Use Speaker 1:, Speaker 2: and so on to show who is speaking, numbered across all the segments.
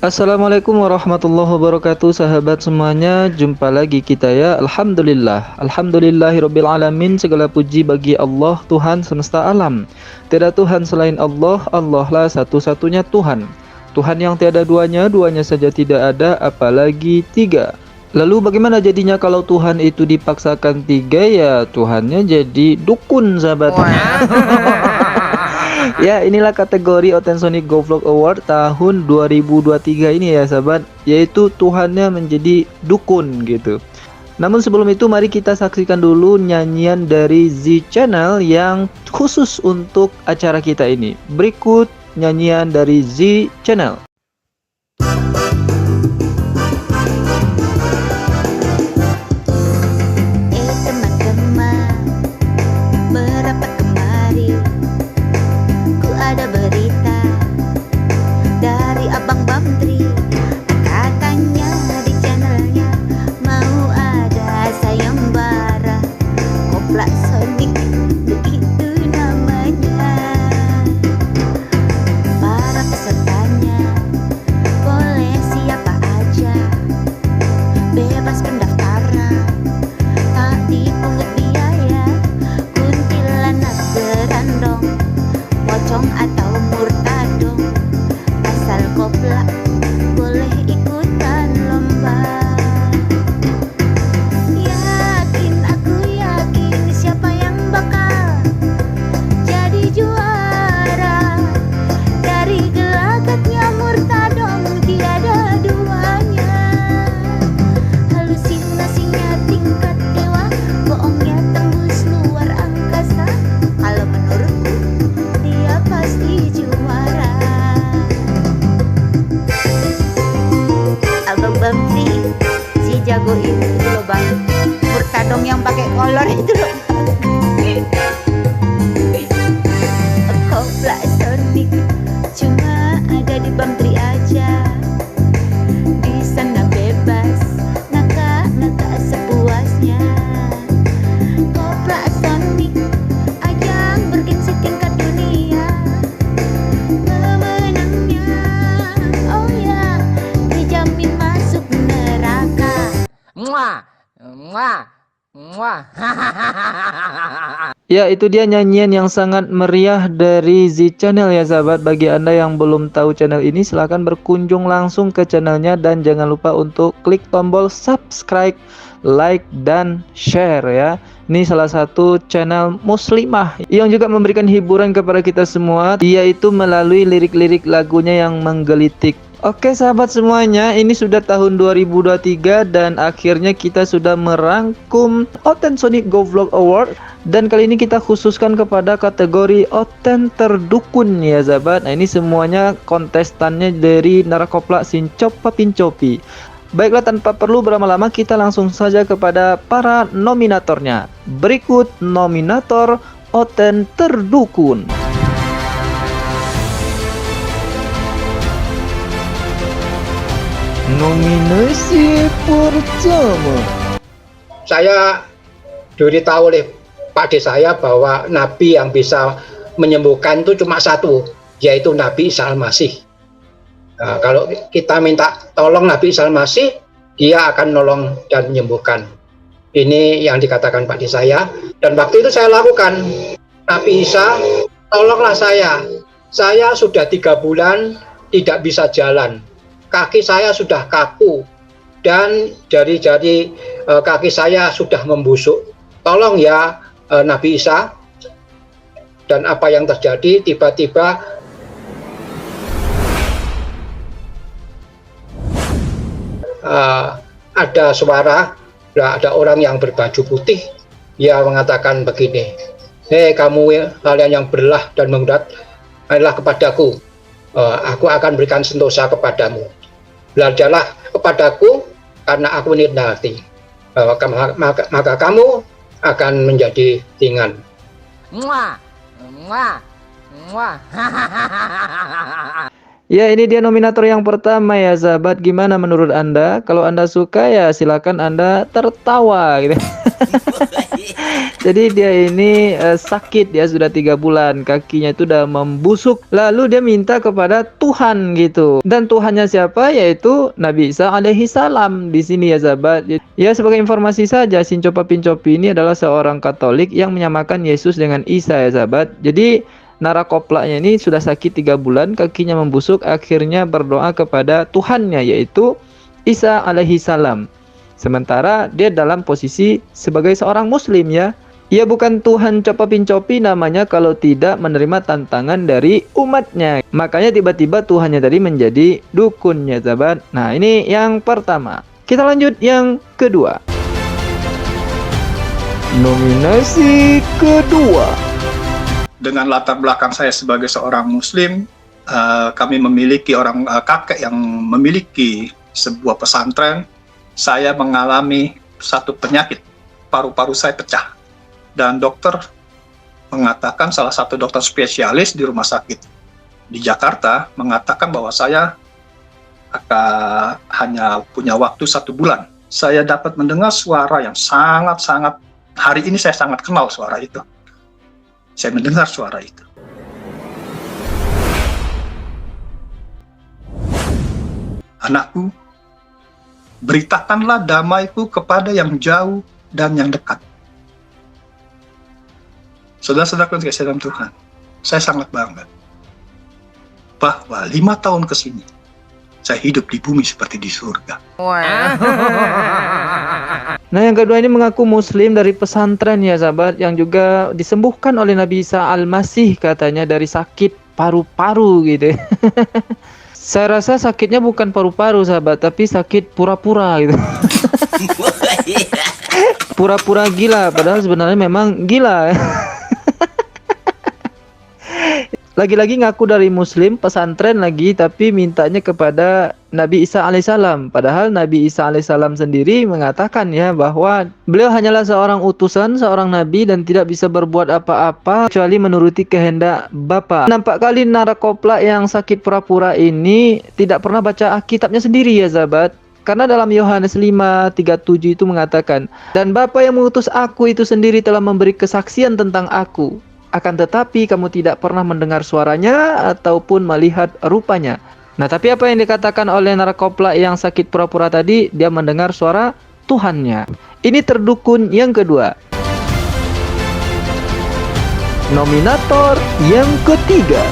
Speaker 1: Assalamualaikum warahmatullahi wabarakatuh, sahabat semuanya. Jumpa lagi kita ya. Alhamdulillahirabbil alamin. Segala puji bagi Allah, Tuhan semesta alam. Tiada Tuhan selain Allah. Allah lah satu-satunya Tuhan. Tuhan yang tiada duanya, duanya saja tidak ada, apalagi tiga. Lalu bagaimana jadinya kalau Tuhan itu dipaksakan tiga? Ya Tuhannya jadi dukun, sahabat. Ya, inilah kategori Otensonic Go Vlog Award tahun 2023 ini ya sahabat, yaitu Tuhannya menjadi dukun gitu. Namun sebelum itu mari kita saksikan dulu nyanyian dari Z Channel yang khusus untuk acara kita ini. Berikut nyanyian dari Z Channel.
Speaker 2: Ada berita dari Abang Bamtri, katanya di channelnya mau ada sayembara Kopla Sonic, begitu namanya. Para pesertanya boleh siapa aja, bebas pendaftaran, tak dipungut biaya. Kuntilanak berandong, pocong atau murtadong, asal kopla boleh ikutan lomba. Aku yakin siapa yang bakal jadi juara. Dari gelagatnya murtadong tiada duanya, halusinasinya tingkat dewa, bohongnya tembus luar angkasa. Kalau menurutku dia pasti juara. Abang Bamtri si jago itu loh bang, murtadong yang pakai kolor itu loh. Kopla Sonic cuma ada di Bamtri aja, di sana bebas nakak-nakak sepuasnya. Kopla Sonic ajang bergengsi tingkat dunia, pemenangnya oh ya dijamin masuk neraka.
Speaker 3: Muah, muah, muah.
Speaker 1: Ya, itu dia nyanyian yang sangat meriah dari Z Channel ya sahabat. Bagi Anda yang belum tahu channel ini, silahkan berkunjung langsung ke channelnya dan jangan lupa untuk klik tombol subscribe, like, dan share ya. Ini salah satu channel muslimah yang juga memberikan hiburan kepada kita semua, yaitu melalui lirik-lirik lagunya yang menggelitik. Oke sahabat semuanya, ini sudah tahun 2023 dan akhirnya kita sudah merangkum Otensonic Go Vlog Award. Dan kali ini kita khususkan kepada kategori Oten Terdukun ya sahabat. Nah ini semuanya kontestannya dari Narakopla Sincop Papincopi. Baiklah, tanpa perlu berlama-lama kita langsung saja kepada para nominatornya. Berikut nominator Oten Terdukun. Nominasi pertama.
Speaker 4: Saya diberitahu oleh Pak D saya bahwa Nabi yang bisa menyembuhkan itu cuma satu, yaitu Nabi Isa Al-Masih. Nah, kalau kita minta tolong Nabi Isa Al-Masih, dia akan nolong dan menyembuhkan. Ini yang dikatakan Pak D saya, dan waktu itu saya lakukan. Nabi Isa, tolonglah saya. Saya sudah 3 bulan tidak bisa jalan. Kaki saya sudah kaku dan jari-jari kaki saya sudah membusuk. Tolong ya Nabi Isa. Dan apa yang terjadi, tiba-tiba ada suara, ada orang yang berbaju putih. Dia mengatakan begini, hei kamu kalian yang berlah dan mengudat, marilah kepadaku, aku akan berikan sentosa kepadamu. Belajarlah kepadaku karena aku rendah hati, maka kamu akan menjadi ringan.
Speaker 3: Muah, muah, muah.
Speaker 1: Ya, ini dia nominator yang pertama ya sahabat. Gimana menurut Anda? Kalau Anda suka ya silakan Anda tertawa gitu. Jadi dia ini sakit ya, sudah 3 bulan, kakinya itu udah membusuk. Lalu dia minta kepada Tuhan gitu. Dan Tuhannya siapa? Yaitu Nabi Isa alaihi salam di sini ya sahabat. Ya, sebagai informasi saja, Sincopa Pincopi ini adalah seorang Katolik yang menyamakan Yesus dengan Isa ya sahabat. Jadi narakoplaknya ini sudah sakit 3 bulan, kakinya membusuk, akhirnya berdoa kepada Tuhannya yaitu Isa alaihi salam. Sementara dia dalam posisi sebagai seorang muslim ya. Ia bukan Tuhan Copa Pincopi namanya kalau tidak menerima tantangan dari umatnya. Makanya tiba-tiba Tuhannya tadi menjadi dukunnya sahabat. Nah, ini yang pertama. Kita lanjut yang kedua. Nominasi kedua.
Speaker 5: Dengan latar belakang saya sebagai seorang muslim, kami memiliki kakek yang memiliki sebuah pesantren. Saya mengalami satu penyakit, paru-paru saya pecah. Dan dokter mengatakan, salah satu dokter spesialis di rumah sakit di Jakarta mengatakan bahwa saya akan hanya punya waktu 1 bulan. Saya dapat mendengar suara yang sangat-sangat, hari ini saya sangat kenal suara itu. Saya mendengar suara itu. Anakku, beritakanlah damaiku kepada yang jauh dan yang dekat. Saudara-saudara yang dikasihi dalam Tuhan, saya sangat bangga bahwa 5 tahun ke sini saya hidup di bumi seperti di surga.
Speaker 1: Nah, yang kedua ini mengaku muslim dari pesantren ya sahabat, yang juga disembuhkan oleh Nabi Isa Al-Masih katanya dari sakit paru-paru gitu. Saya rasa sakitnya bukan paru-paru sahabat, tapi sakit pura-pura gitu. Pura-pura gila, padahal sebenarnya memang gila. Lagi-lagi ngaku dari muslim, pesantren lagi, tapi mintanya kepada Nabi Isa alaihissalam. Padahal Nabi Isa alaihissalam sendiri mengatakan ya bahwa beliau hanyalah seorang utusan, seorang nabi dan tidak bisa berbuat apa-apa kecuali menuruti kehendak Bapa. Nampak kali narakoplak yang sakit pura-pura ini tidak pernah baca Alkitabnya sendiri ya sahabat. Karena dalam Yohanes 5:37 itu mengatakan, dan Bapa yang mengutus aku itu sendiri telah memberi kesaksian tentang aku. Akan tetapi kamu tidak pernah mendengar suaranya ataupun melihat rupanya. Nah, tapi apa yang dikatakan oleh narakoplak yang sakit pura-pura tadi? Dia mendengar suara Tuhannya. Ini terdukun yang kedua. Nominator yang ketiga.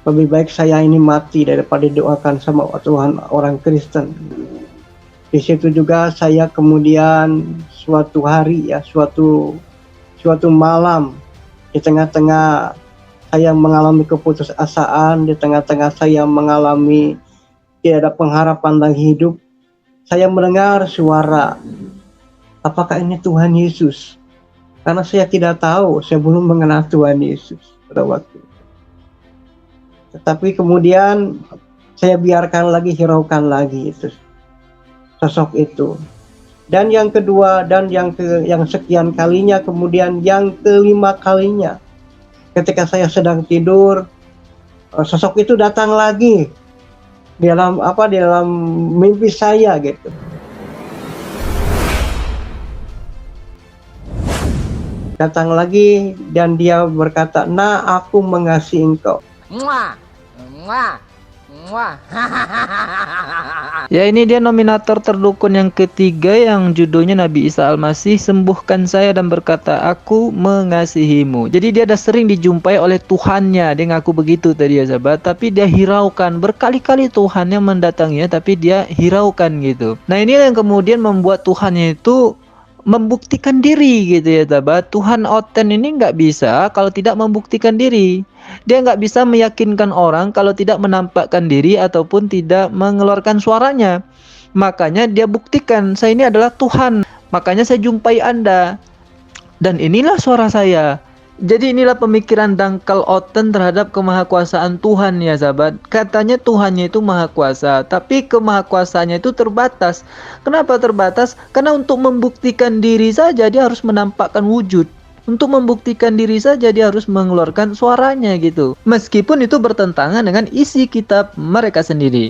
Speaker 6: Lebih baik saya ini mati daripada didoakan sama Tuhan orang Kristen. Di situ juga saya kemudian suatu hari ya, suatu malam, di tengah-tengah saya mengalami keputusasaan, di tengah-tengah saya mengalami tidak ada pengharapan dalam hidup, saya mendengar suara, apakah ini Tuhan Yesus? Karena saya tidak tahu, saya belum mengenal Tuhan Yesus pada waktu itu. Tetapi kemudian saya biarkan lagi, hiraukan lagi itu sosok itu. Dan yang kedua dan yang sekian kalinya, kemudian yang kelima kalinya, ketika saya sedang tidur, sosok itu datang lagi dalam mimpi saya gitu. Datang lagi dan dia berkata, "Nah, aku mengasihi engkau."
Speaker 3: Mwah. Mwah. Mwah.
Speaker 1: Ya, ini dia nominator terdukun yang ketiga yang judulnya Nabi Isa Al-Masih sembuhkan saya dan berkata, aku mengasihimu. Jadi dia dah sering dijumpai oleh Tuhannya. Dia ngaku begitu tadi ya sahabat. Tapi dia hiraukan. Berkali-kali Tuhannya mendatanginya tapi dia hiraukan gitu. Nah, ini yang kemudian membuat Tuhannya itu membuktikan diri gitu ya sahabat. Tuhan oten ini nggak bisa kalau tidak membuktikan diri. Dia nggak bisa meyakinkan orang kalau tidak menampakkan diri ataupun tidak mengeluarkan suaranya. Makanya dia buktikan, saya ini adalah Tuhan. Makanya saya jumpai Anda. Dan inilah suara saya. Jadi inilah pemikiran dangkal oten terhadap kemahakuasaan Tuhan ya sahabat. Katanya Tuhannya itu maha kuasa, tapi kemahakuasaannya itu terbatas. Kenapa terbatas? Karena untuk membuktikan diri saja dia harus menampakkan wujud. Untuk membuktikan diri saja dia harus mengeluarkan suaranya gitu. Meskipun itu bertentangan dengan isi kitab mereka sendiri.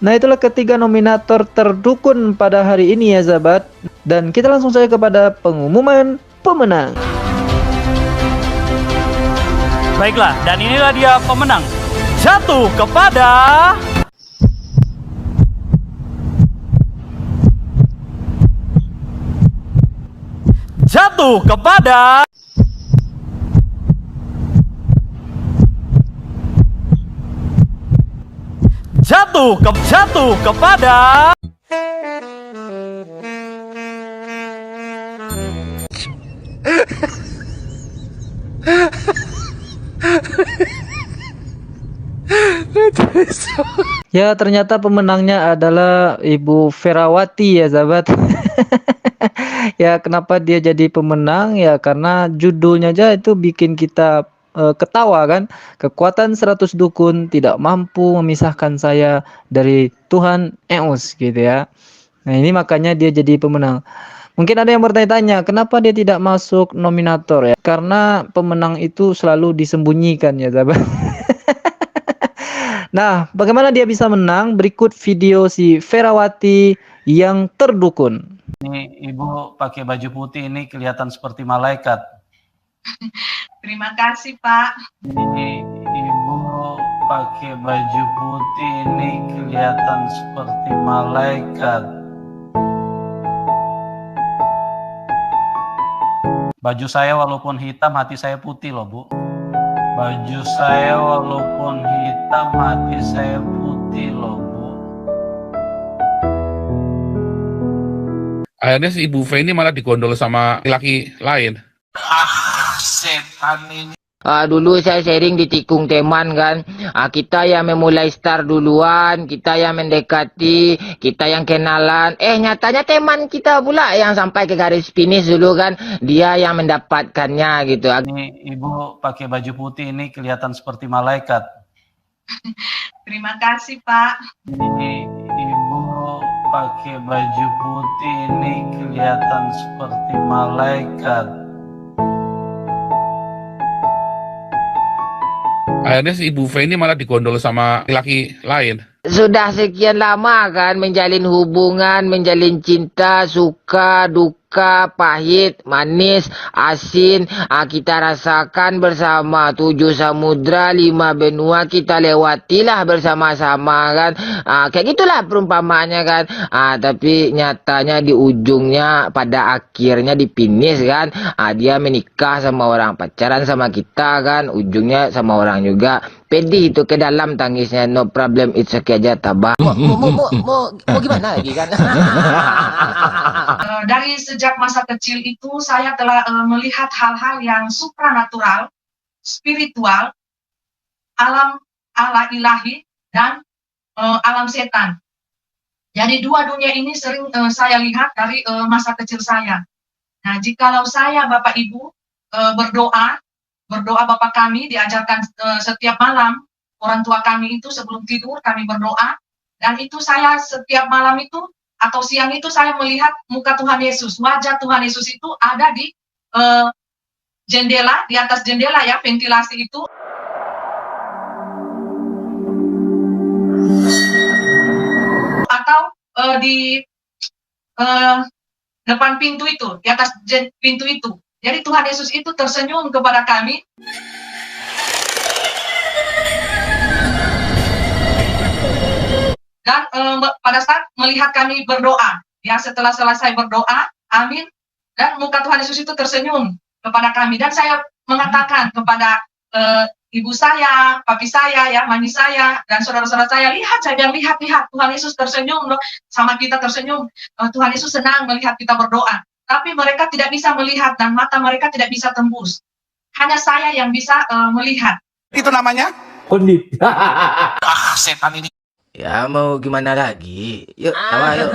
Speaker 1: Nah, itulah ketiga nominator terdukun pada hari ini ya sahabat. Dan kita langsung saja kepada pengumuman pemenang.
Speaker 7: Baiklah, dan inilah dia pemenang. Jatuh kepada... Jatuh kepada... Jatuh kepada...
Speaker 1: Ya, ternyata pemenangnya adalah Ibu Ferawati ya sahabat. Ya, kenapa dia jadi pemenang? Ya karena judulnya aja itu bikin kita ketawa kan. Kekuatan 100 dukun tidak mampu memisahkan saya dari Tuhan Eus gitu ya. Nah, ini makanya dia jadi pemenang. Mungkin ada yang bertanya-tanya, kenapa dia tidak masuk nominator ya? Karena pemenang itu selalu disembunyikan ya sahabat. Nah, bagaimana dia bisa menang? Berikut video si Ferawati yang terdukun.
Speaker 7: Ini ibu pakai baju putih ini kelihatan seperti malaikat.
Speaker 8: Terima kasih, Pak.
Speaker 7: Ini ibu pakai baju putih ini kelihatan seperti malaikat. Baju saya walaupun hitam, hati saya putih loh, Bu. Baju saya walaupun hitam, hati saya putih loh, Bu.
Speaker 9: Akhirnya si Ibu V ini malah digondol sama laki lain.
Speaker 7: Setan ini.
Speaker 3: Dulu saya sharing di tikung teman kan. Kita yang memulai start duluan, kita yang mendekati, kita yang kenalan. Nyatanya teman kita pula yang sampai ke garis finish dulu kan. Dia yang mendapatkannya gitu.
Speaker 7: Ini ibu pakai baju putih ini kelihatan seperti malaikat.
Speaker 8: Terima kasih, Pak.
Speaker 7: Ini ibu pakai baju putih ini kelihatan seperti malaikat.
Speaker 9: Akhirnya si Ibu V ini malah digondol sama laki lain.
Speaker 3: Sudah sekian lama kan menjalin hubungan, menjalin cinta, suka, duka, pahit, manis, asin. Kita rasakan bersama 7 samudra, 5 benua kita lewatilah bersama-sama kan. Kayak gitulah perumpamaannya kan. Tapi nyatanya di ujungnya pada akhirnya di finish kan. Dia menikah sama orang, pacaran sama kita kan. Ujungnya sama orang juga. Pedih itu ke dalam tangisnya, no problem, it's okay aja tabah. Mau gimana lagi kan?
Speaker 8: Dari sejak masa kecil itu saya telah melihat hal-hal yang supranatural, spiritual, alam Allah ilahi dan alam setan. Jadi dua dunia ini sering saya lihat dari masa kecil saya. Nah, jikalau saya Bapak Ibu berdoa Bapak kami diajarkan setiap malam, orang tua kami itu sebelum tidur kami berdoa, dan itu saya setiap malam itu atau siang itu saya melihat muka Tuhan Yesus, wajah Tuhan Yesus itu ada di jendela, di atas jendela ya, ventilasi itu. Atau di depan pintu itu, di atas pintu itu. Jadi Tuhan Yesus itu tersenyum kepada kami. Dan pada saat melihat kami berdoa, ya setelah selesai berdoa, amin, dan muka Tuhan Yesus itu tersenyum kepada kami. Dan saya mengatakan kepada ibu saya, papi saya, ya, mami saya, dan saudara-saudara saya, lihat, saya bilang, lihat, Tuhan Yesus tersenyum loh, sama kita tersenyum. Tuhan Yesus senang melihat kita berdoa. Tapi mereka tidak bisa melihat dan mata mereka tidak bisa tembus. Hanya saya yang bisa melihat.
Speaker 9: Itu namanya?
Speaker 7: Kondit.
Speaker 9: Setan ini.
Speaker 3: Ya mau gimana lagi? Yuk, sama yuk.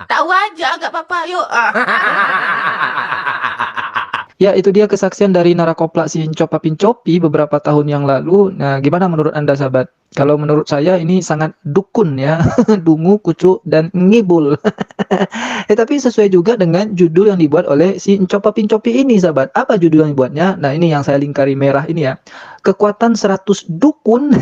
Speaker 3: Tahu aja, gak apa-apa, yuk.
Speaker 1: Ya, itu dia kesaksian dari Narakopla si Incopa Pincopi beberapa tahun yang lalu. Nah, gimana menurut Anda, sahabat? Kalau menurut saya ini sangat dukun ya, dungu, kucu, dan ngibul. Tapi sesuai juga dengan judul yang dibuat oleh si Incopa Pincopi ini, sahabat. Apa judul yang dibuatnya? Nah, ini yang saya lingkari merah ini ya. Kekuatan 100 dukun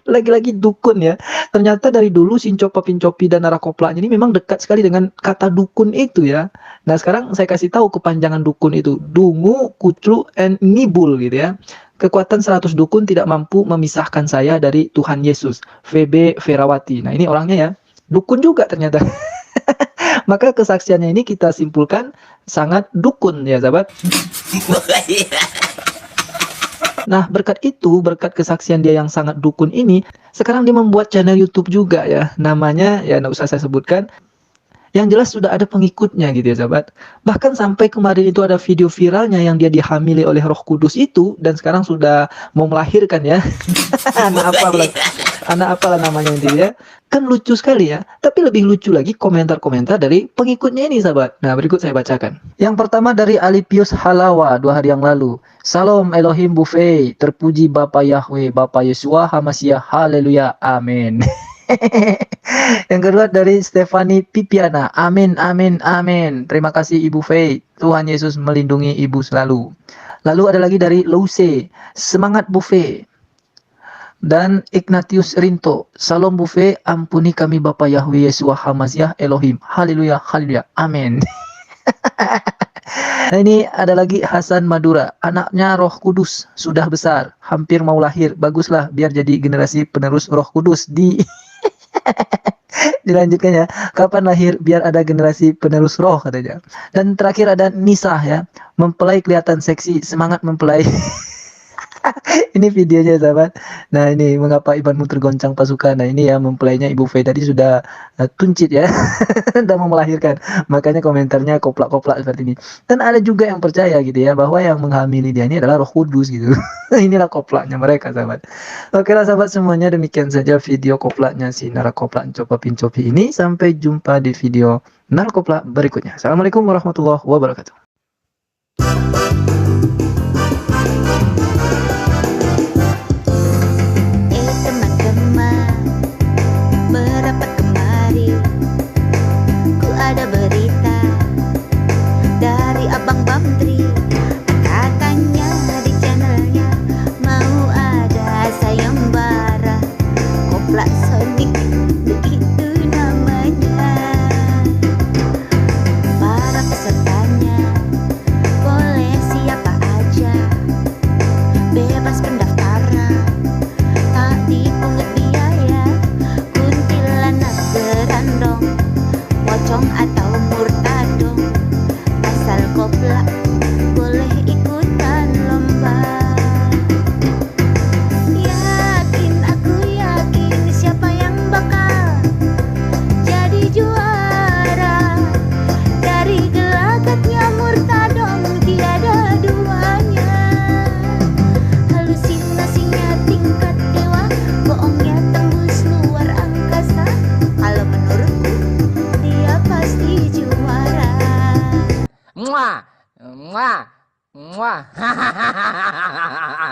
Speaker 1: Lagi-lagi dukun ya. Ternyata dari dulu Sincopa Pincopi dan Narakoplanya ini memang dekat sekali dengan kata dukun itu ya. Nah sekarang saya kasih tahu kepanjangan dukun itu. Dungu, Kuclu, and Ngibul gitu ya. Kekuatan 100 dukun tidak mampu memisahkan saya dari Tuhan Yesus. VB Verawati. Nah ini orangnya ya. Dukun juga ternyata. Maka kesaksiannya ini kita simpulkan sangat dukun ya sahabat. Nah, berkat itu, berkat kesaksian dia yang sangat dukun ini, sekarang dia membuat channel YouTube juga ya. Namanya, ya nggak usah saya sebutkan. Yang jelas sudah ada pengikutnya gitu ya sahabat. Bahkan sampai kemarin itu ada video viralnya yang dia dihamili oleh Roh Kudus itu. Dan sekarang sudah mau melahirkan ya. Anak apalah namanya itu ya. Kan lucu sekali ya. Tapi lebih lucu lagi komentar-komentar dari pengikutnya ini sahabat. Nah berikut saya bacakan. Yang pertama dari Alipius Halawa 2 hari yang lalu. Salam Elohim Buffet. Terpuji Bapa Yahweh, Bapa Yesua Hamasiah. Haleluya. Amin. Yang kedua dari Stefani Pipiana. Amin, amin, amin. Terima kasih Ibu Faye. Tuhan Yesus melindungi Ibu selalu. Lalu ada lagi dari Lause. Semangat Buffet. Dan Ignatius Rinto. Salam Buffet. Ampuni kami Bapa Yahweh Yesua Hamasiah Elohim. Haleluya, haleluya. Amin. Nah ini ada lagi Hasan Madura. Anaknya Roh Kudus. Sudah besar. Hampir mau lahir. Baguslah biar jadi generasi penerus Roh Kudus di... Dilanjutkan ya. Kapan lahir biar ada generasi penerus roh katanya. Dan terakhir ada Nisa ya. Mempelai kelihatan seksi. Semangat mempelai. Ini videonya sahabat. Nah ini mengapa imanmu tergoncang pasukan. Nah ini ya mempelainya Ibu Faye tadi sudah tuncit ya. Sudah mau melahirkan. Makanya komentarnya koplak-koplak seperti ini. Dan ada juga yang percaya gitu ya. Bahwa yang menghamili dia ini adalah Roh Kudus gitu. Inilah koplaknya mereka sahabat. Oke lah sahabat semuanya. Demikian saja video koplaknya si Narakoplak Copa Pincopi ini. Sampai jumpa di video Narakoplak berikutnya. Assalamualaikum warahmatullahi wabarakatuh.
Speaker 2: Ada berita dari Abang Bamtri, katanya di channelnya mau ada sayembara koplak sonik, begitu namanya. Para pesertanya boleh siapa aja, bebas pendaftaran, tak dipungut biaya, kuntilanak berandong, pocong atau murtadong, asal koplak boleh ikutan lomba. Aku yakin siapa yang bakal jadi juara. Dari gelagatnya murtadong tiada duanya, halusinasinya tingkat dewa, bohongnya tembus luar angkasa. Kalau menurutku dia pasti juara.
Speaker 3: Muah, muah, muah.